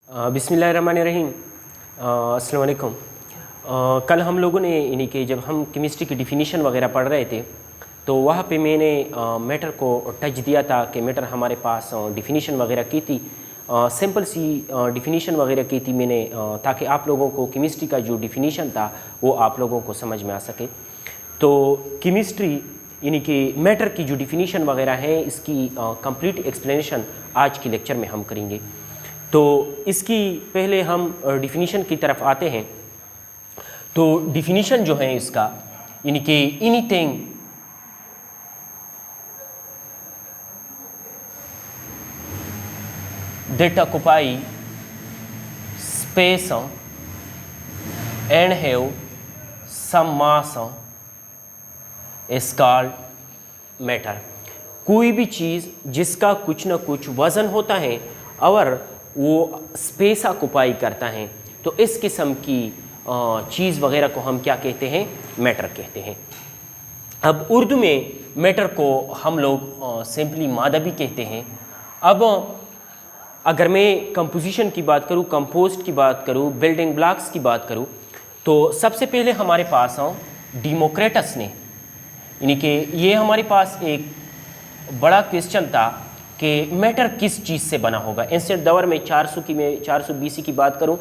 बिस्मिल्लाहिर्रहमानिर्रहीम। अस्सलाम वालेकुम। कल हम लोगों ने यानी कि जब हम केमिस्ट्री की डिफिनीशन वगैरह पढ़ रहे थे तो वहाँ पे मैंने मैटर को टच दिया था कि मैटर हमारे पास डिफिनीशन वगैरह की थी, सिंपल सी डिफिनीशन वगैरह की थी मैंने, ताकि आप लोगों को केमिस्ट्री का जो डिफिनीशन था वो आप लोगों को समझ में आ सके। तो केमिस्ट्री यानी कि मैटर की जो डिफिनीशन वगैरह है इसकी कंप्लीट एक्सप्लेनेशन आज के लेक्चर में हम करेंगे। तो इसकी पहले हम डिफिनीशन की तरफ आते हैं। तो डिफिनीशन जो है इसका यानी कि anything that occupy space and have some mass is called matter। कोई भी चीज़ जिसका कुछ ना कुछ वज़न होता है और वो स्पेस ऑक्युपाई करता है तो इस किस्म की चीज़ वगैरह को हम क्या कहते हैं? मैटर कहते हैं। अब उर्दू में मैटर को हम लोग सिंपली मादा भी कहते हैं। अब अगर मैं कंपोजिशन की बात करूँ, कंपोस्ट की बात करूँ, बिल्डिंग ब्लॉक्स की बात करूँ, तो सबसे पहले हमारे पास डेमोक्रेटस ने यानी कि ये हमारे पास एक बड़ा क्वेश्चन था कि मैटर किस चीज़ से बना होगा। एंशिएंट दौर में 400 BC की बात करूं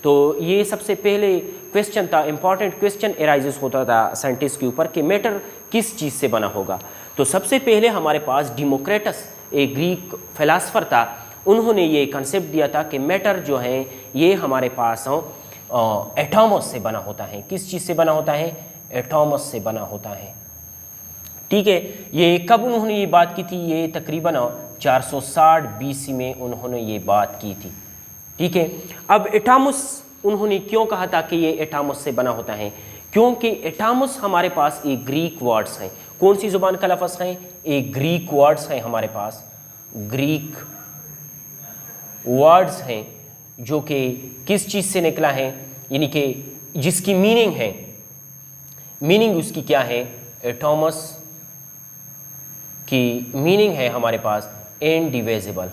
तो ये सबसे पहले क्वेश्चन था, इंपॉर्टेंट क्वेश्चन एराइजेस होता था साइंटिस्ट के ऊपर कि मैटर किस चीज़ से बना होगा। तो सबसे पहले हमारे पास डेमोक्रेटस एक ग्रीक फिलासफर था, उन्होंने ये कंसेप्ट दिया था कि मैटर जो है ये हमारे पास एटॉमस से बना होता है। किस चीज़ से बना होता है? एटॉमस से बना होता है। ठीक है, ये कब उन्होंने ये बात की थी? ये तकरीबन 460 BC में उन्होंने ये बात की थी। ठीक है, अब एटॉमस उन्होंने क्यों कहा था कि ये एटॉमस से बना होता है? क्योंकि एटॉमस हमारे पास एक ग्रीक वर्ड्स हैं। कौन सी ज़ुबान का लफ्ज़ है? एक ग्रीक वर्ड्स है हमारे पास, ग्रीक वर्ड्स हैं जो कि किस चीज़ से निकला है, यानी कि जिसकी मीनिंग है, मीनिंग उसकी क्या है? एटॉमस की मीनिंग है हमारे पास इनडिविजिबल।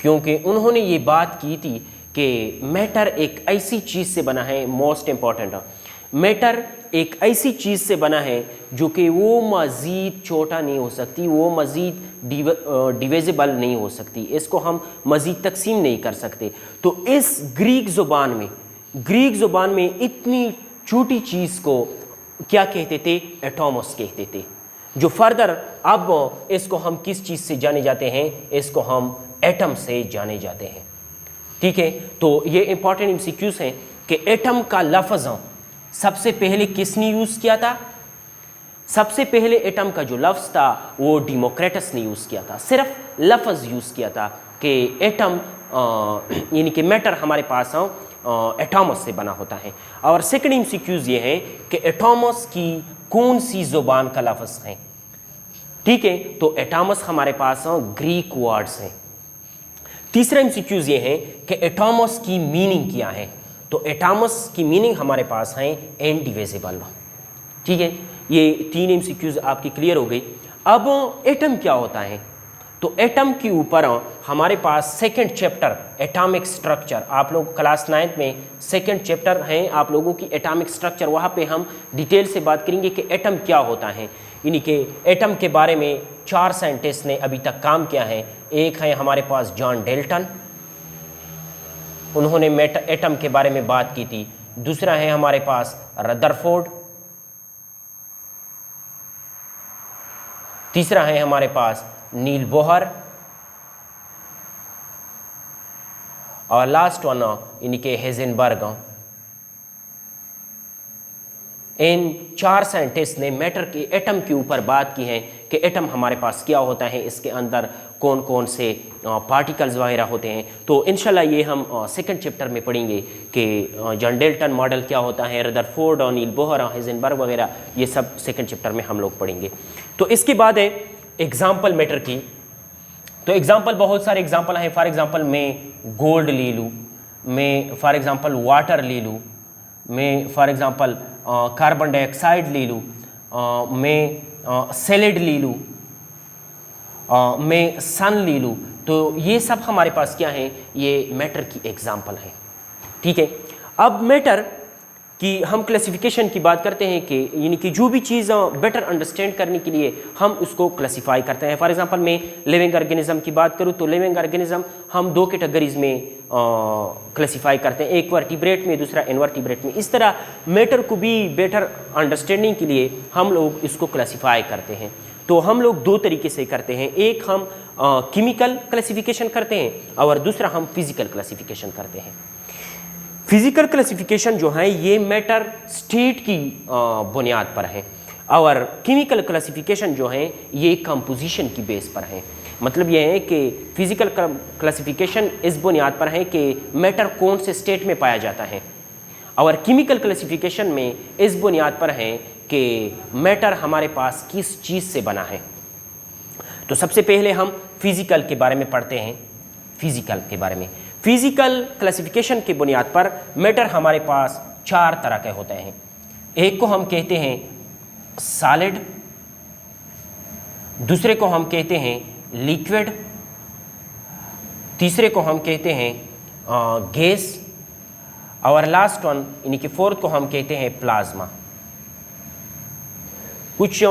क्योंकि उन्होंने ये बात की थी कि मैटर एक ऐसी चीज़ से बना है, मोस्ट इम्पॉर्टेंट, मैटर एक ऐसी चीज़ से बना है जो कि वो मज़ीद छोटा नहीं हो सकती, वो मज़ीद डिविजिबल नहीं हो सकती, इसको हम मज़ीद तकसीम नहीं कर सकते। तो इस ग्रीक ज़ुबान में इतनी छोटी चीज़ को क्या कहते थे? एटॉमस कहते थे। जो फर्दर अब इसको हम किस चीज़ से जाने जाते हैं? इसको हम एटम से जाने जाते हैं। ठीक है, तो ये इंपॉर्टेंट एमसीक्यूज़ हैं कि एटम का लफ्ज़ सबसे पहले किसने यूज़ किया था? सबसे पहले एटम का जो लफ्ज़ था वो डेमोक्रेटस ने यूज़ किया था। सिर्फ लफ्ज़ यूज़ किया था कि एटम यानी कि मैटर हमारे पास एटॉमस से बना होता है। और सेकंड एमसीक्यूज़ ये है कि एटॉमस की कौन सी ज़ुबान का लफ्ज़ है? ठीक है, तो एटॉमस हमारे पास ग्रीक वर्ड्स हैं। तीसरा एमसीक्यूज़ ये है कि एटॉमस की मीनिंग क्या है? तो एटॉमस की मीनिंग हमारे पास है इनडिविजिबल। ठीक है, ये तीन एमसीक्यूज़ आपकी क्लियर हो गई। अब एटम क्या होता है? तो एटम के ऊपर हमारे पास सेकंड चैप्टर एटॉमिक स्ट्रक्चर, आप लोग क्लास 9th में सेकंड चैप्टर हैं आप लोगों की एटॉमिक स्ट्रक्चर, वहाँ पे हम डिटेल से बात करेंगे कि एटम क्या होता है। यानी कि एटम के बारे में 4 साइंटिस्ट ने अभी तक काम किया है। एक है हमारे पास जॉन डेल्टन, उन्होंने एटम के बारे में बात की थी। दूसरा है हमारे पास रदरफोर्ड, तीसरा है हमारे पास नील बोहर, और लास्ट वन यानी कि हेज़नबर्ग। इन 4 साइंटिस्ट ने मैटर के एटम के ऊपर बात की है कि एटम हमारे पास क्या होता है, इसके अंदर कौन कौन से पार्टिकल्स वगैरह होते हैं। तो इंशाल्लाह ये हम सेकंड चैप्टर में पढ़ेंगे कि जॉन डेल्टन मॉडल क्या होता है, रदरफोर्ड और नील बोहर, हेज़नबर्ग वगैरह, ये सब सेकंड चैप्टर में हम लोग पढ़ेंगे। तो इसके बाद है एग्जाम्पल मैटर की। तो एग्जाम्पल बहुत सारे एग्जाम्पल हैं। फॉर एग्जाम्पल मैं गोल्ड ले लूँ, मैं फॉर एग्जाम्पल वाटर ले लूँ, मैं फॉर एग्जाम्पल कार्बन डाइऑक्साइड ले लूँ, मैं सैलेड ले लूँ, मैं सन ले लूँ, तो तो ये सब हमारे पास क्या है, ये मैटर की एग्जाम्पल है। ठीक है, अब मैटर कि हम क्लासिफिकेशन की बात करते हैं कि यानी कि जो भी चीज़ बेटर अंडरस्टैंड करने के लिए हम उसको क्लासिफाई करते हैं। फॉर एग्जांपल मैं लिविंग ऑर्गेनिज्म की बात करूँ तो लिविंग ऑर्गेनिज्म हम दो कैटेगरीज में क्लासिफाई करते हैं, एक वर्टिब्रेट में, दूसरा इनवर्टिब्रेट में। इस तरह मैटर को भी बेटर अंडरस्टैंडिंग के लिए हम लोग इसको क्लासिफाई करते हैं। तो हम लोग दो तरीके से करते हैं, एक हम केमिकल क्लासिफिकेशन करते हैं और दूसरा हम फिजिकल क्लासिफिकेशन करते हैं। फिजिकल क्लासिफिकेशन जो है ये मैटर स्टेट की बुनियाद पर है और केमिकल क्लासिफिकेशन जो है ये कंपोजिशन की बेस पर है। मतलब ये है कि फिजिकल क्लासिफिकेशन इस बुनियाद पर है कि मैटर कौन से स्टेट में पाया जाता है और केमिकल क्लासिफिकेशन में इस बुनियाद पर है कि मैटर हमारे पास किस चीज़ से बना है। तो सबसे पहले हम फिजिकल के बारे में पढ़ते हैं। फिजिकल के बारे में, फिजिकल क्लासिफिकेशन की बुनियाद पर मैटर हमारे पास चार तरह के होते हैं। एक को हम कहते हैं सॉलिड, दूसरे को हम कहते हैं लिक्विड, तीसरे को हम कहते हैं गैस और लास्ट वन यानी कि फोर्थ को हम कहते हैं प्लाज्मा। कुछ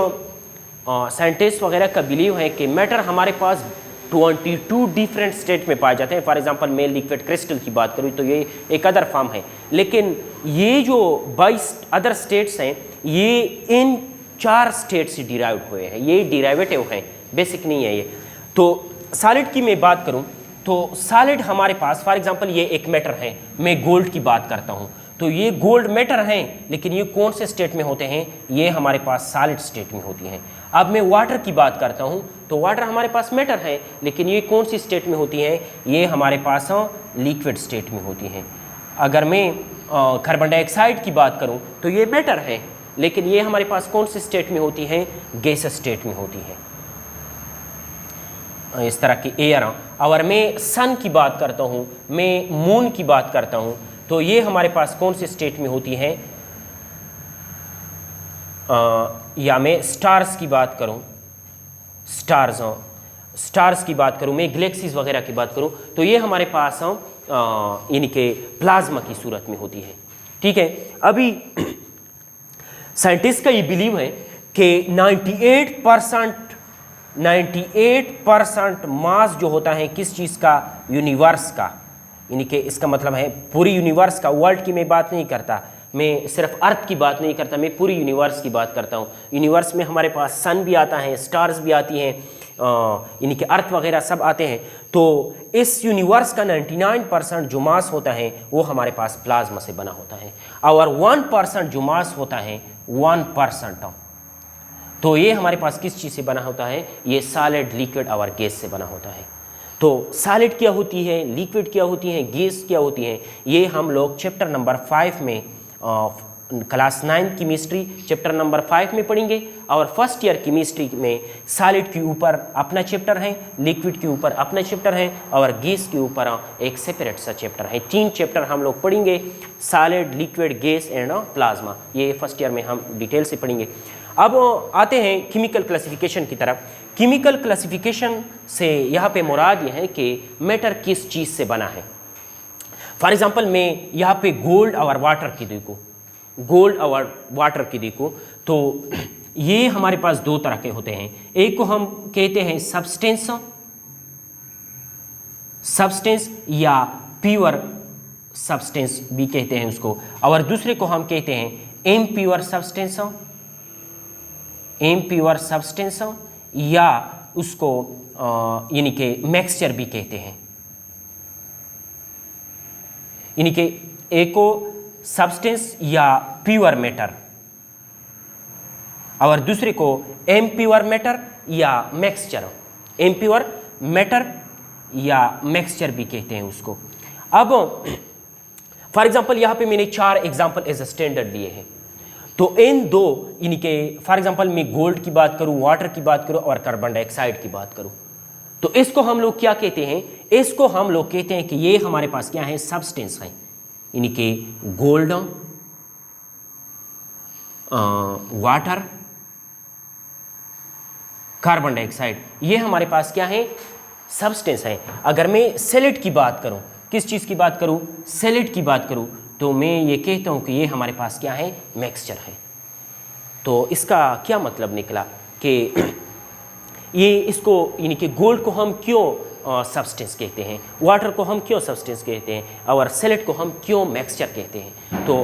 साइंटिस्ट वगैरह का बिलीव है कि मैटर हमारे पास 22 डिफरेंट स्टेट में पाए जाते हैं। फॉर एग्जांपल मैं लिक्विड क्रिस्टल की बात करूँ तो ये एक अदर फॉर्म है, लेकिन ये जो 22 अदर स्टेट्स हैं ये इन 4 स्टेट से डिराइव हुए हैं, ये डिराइवेटिव हैं, बेसिक नहीं है ये। तो सॉलिड की मैं बात करूँ तो सॉलिड हमारे पास फॉर एग्जांपल ये एक मैटर है, मैं गोल्ड की बात करता हूँ तो ये गोल्ड मैटर हैं, लेकिन ये कौन से स्टेट में होते हैं, ये हमारे पास सॉलिड स्टेट में होती हैं। अब मैं वाटर की बात करता हूँ तो वाटर हमारे पास मैटर है, लेकिन ये कौन सी स्टेट में होती हैं, ये हमारे पास लिक्विड स्टेट में होती हैं। अगर मैं कार्बन डाइऑक्साइड की बात करूँ तो ये मैटर है, लेकिन ये हमारे पास कौन सी स्टेट में होती हैं, गैस स्टेट में होती हैं। इस तरह की एयर। और मैं सन की बात करता हूँ, मैं मून की बात करता हूँ तो ये हमारे पास कौन से स्टेट में होती हैं, या मैं स्टार्स की बात करूं, स्टार्स की बात करूं, मैं गैलेक्सीज वगैरह की बात करूं तो ये हमारे पास यानी कि प्लाज्मा की सूरत में होती है। ठीक है, अभी साइंटिस्ट का ये बिलीव है कि 98% मास जो होता है किस चीज़ का, यूनिवर्स का, यानी कि इसका मतलब है पूरी यूनिवर्स का, वर्ल्ड की मैं बात नहीं करता, मैं सिर्फ अर्थ की बात नहीं करता, मैं पूरी यूनिवर्स की बात करता हूँ। यूनिवर्स में हमारे पास सन भी आता है, स्टार्स भी आती हैं, यानी कि अर्थ वगैरह सब आते हैं। तो इस यूनिवर्स का 99% जो मास होता है वो हमारे पास प्लाज्मा से बना होता है और 1% जो मास होता है 1%, तो ये हमारे पास किस चीज़ से बना होता है, ये सॉलिड, लिक्विड और गैस से बना होता है। तो सॉलिड क्या होती है, लिक्विड क्या होती है, गैस क्या होती है, ये हम लोग चैप्टर नंबर 5 में क्लास 9 केमिस्ट्री चैप्टर नंबर 5 में पढ़ेंगे और फर्स्ट ईयर केमिस्ट्री में सॉलिड के ऊपर अपना चैप्टर है, लिक्विड के ऊपर अपना चैप्टर है और गैस के ऊपर एक सेपरेट सा चैप्टर है। 3 चैप्टर हम लोग पढ़ेंगे, solid, liquid, gas and plasma, ये फर्स्ट ईयर में हम डिटेल से पढ़ेंगे। अब आते हैं केमिकल क्लासिफिकेशन की तरफ। केमिकल क्लासिफिकेशन से यहाँ पे मुराद ये है कि मैटर किस चीज़ से बना है। फॉर एग्जांपल मैं यहाँ पे गोल्ड और वाटर की देखूँ, गोल्ड और वाटर की देखूँ तो ये हमारे पास दो तरह के होते हैं। एक को हम कहते हैं सब्सटेंस या प्योर सब्सटेंस भी कहते हैं उसको, और दूसरे को हम कहते हैं इम्प्योर सब्सटेंस या उसको यानी कि मिक्सचर भी कहते हैं। यानी कि एक को सब्सटेंस या प्योर मैटर और दूसरे को इम्प्योर मैटर या मिक्सचर, इम्प्योर मैटर या मिक्सचर भी कहते हैं उसको। अब फॉर एग्जांपल यहाँ पे मैंने 4 एग्जांपल एज अ स्टैंडर्ड लिए हैं, तो इन दो यानी कि फॉर एग्जांपल मैं गोल्ड की बात करूं, वाटर की बात करूं और कार्बन डाइऑक्साइड की बात करूं तो इसको हम लोग क्या कहते हैं, इसको हम लोग कहते हैं कि ये हमारे पास क्या है, सब्सटेंस है। यानी कि गोल्ड, वाटर, कार्बन डाइऑक्साइड, ये हमारे पास क्या है, सब्सटेंस हैं। अगर मैं सैलेड की बात करूं, किस चीज़ की बात करूं, सैलेड की बात करूं, तो मैं ये कहता हूं कि ये हमारे पास क्या है, मिक्सचर है। तो इसका क्या मतलब निकला कि ये इसको यानी कि गोल्ड को हम क्यों सब्सटेंस कहते हैं, वाटर को हम क्यों सब्सटेंस कहते हैं और सैलेड को हम क्यों मिक्सचर कहते हैं। तो